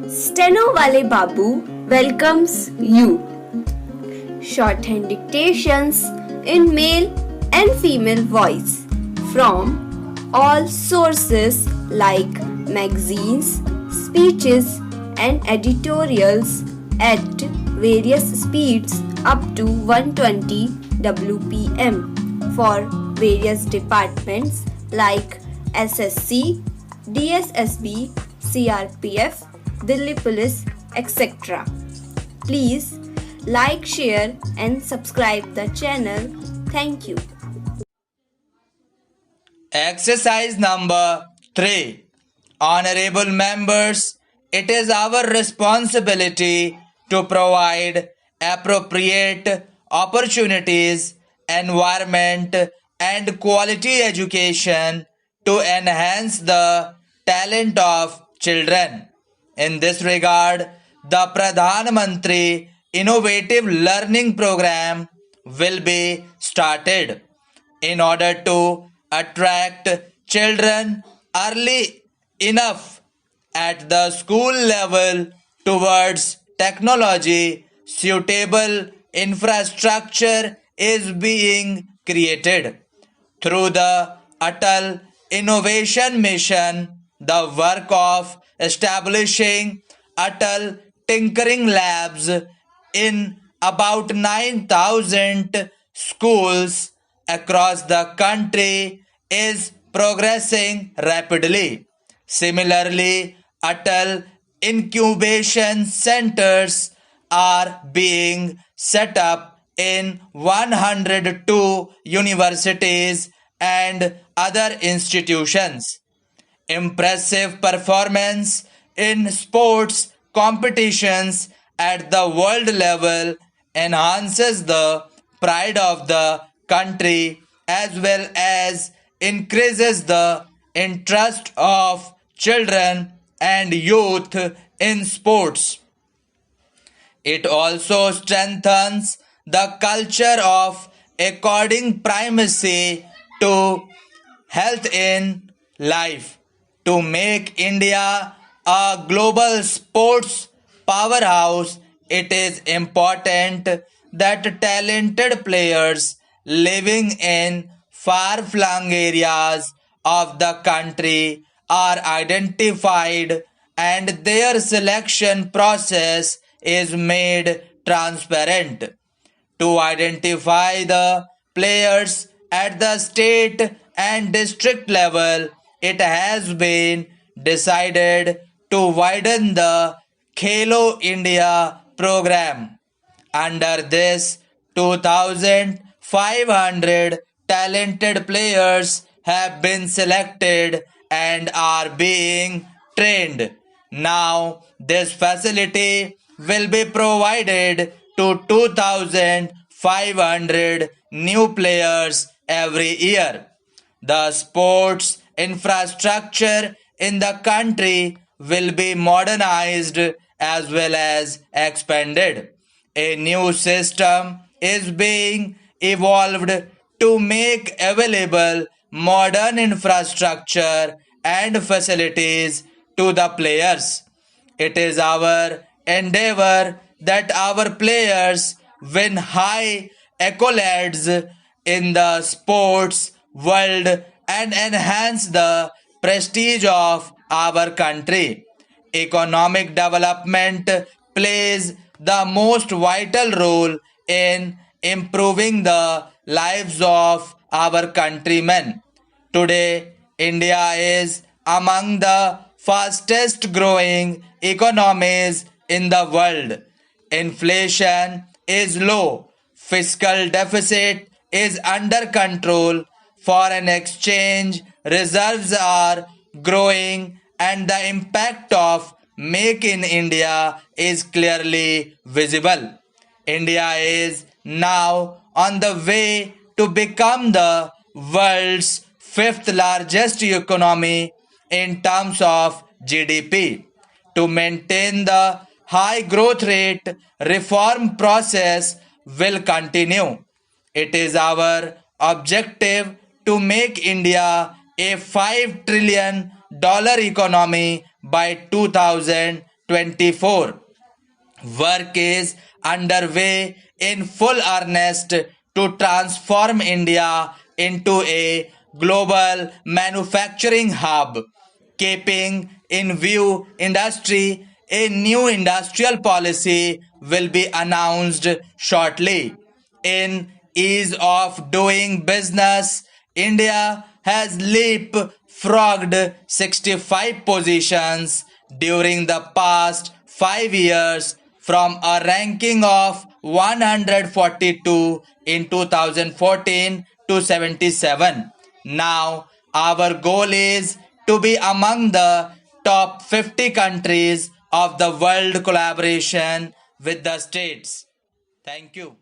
Steno Wale Babu welcomes you. Shorthand dictations in male and female voice from all sources like magazines, speeches, and editorials at various speeds up to 120 WPM for various departments like SSC, DSSB, CRPF, Delhi Police, etc. Please like, share, and subscribe the channel. Thank you. Exercise number 3. Honorable members, it is our responsibility to provide appropriate opportunities, environment, and quality education to enhance the talent of children. In this regard, the Pradhan Mantri Innovative Learning Program will be started in order to attract children early enough at the school level towards technology. Suitable infrastructure is being created through the Atal Innovation Mission. The work of establishing Atal Tinkering Labs in about 9,000 schools across the country is progressing rapidly. Similarly, Atal incubation centers are being set up in 102 universities and other institutions. Impressive performance in sports competitions at the world level enhances the pride of the country as well as increases the interest of children and youth in sports. It also strengthens the culture of according primacy to health in life. To make India a global sports powerhouse, it is important that talented players living in far flung areas of the country are identified and their selection process is made transparent. To identify the players at the state and district level, it has been decided to widen the Khelo India program. Under this, 2,500 talented players have been selected and are being trained. Now, this facility will be provided to 2,500 new players every year. The sports infrastructure in the country will be modernized as well as expanded. A new system is being evolved to make available modern infrastructure and facilities to the players. It is our endeavor that our players win high accolades in the sports world and enhance the prestige of our country. Economic development plays the most vital role in improving the lives of our countrymen. Today, India is among the fastest growing economies in the world. Inflation is low, fiscal deficit is under control, foreign exchange reserves are growing, and the impact of Make in India is clearly visible. India is now on the way to become the world's fifth largest economy in terms of GDP. To maintain the high growth rate, reform process will continue. It is our objective to make India a $5 trillion economy by 2030. 2024. Work is underway in full earnest to transform India into a global manufacturing hub, keeping in view industry. A new industrial policy will be announced shortly. In ease of doing business, India has leapfrogged 65 positions during the past 5 years from a ranking of 142 in 2014 to 77. Now, our goal is to be among the top 50 countries of the world collaboration with the states. Thank you.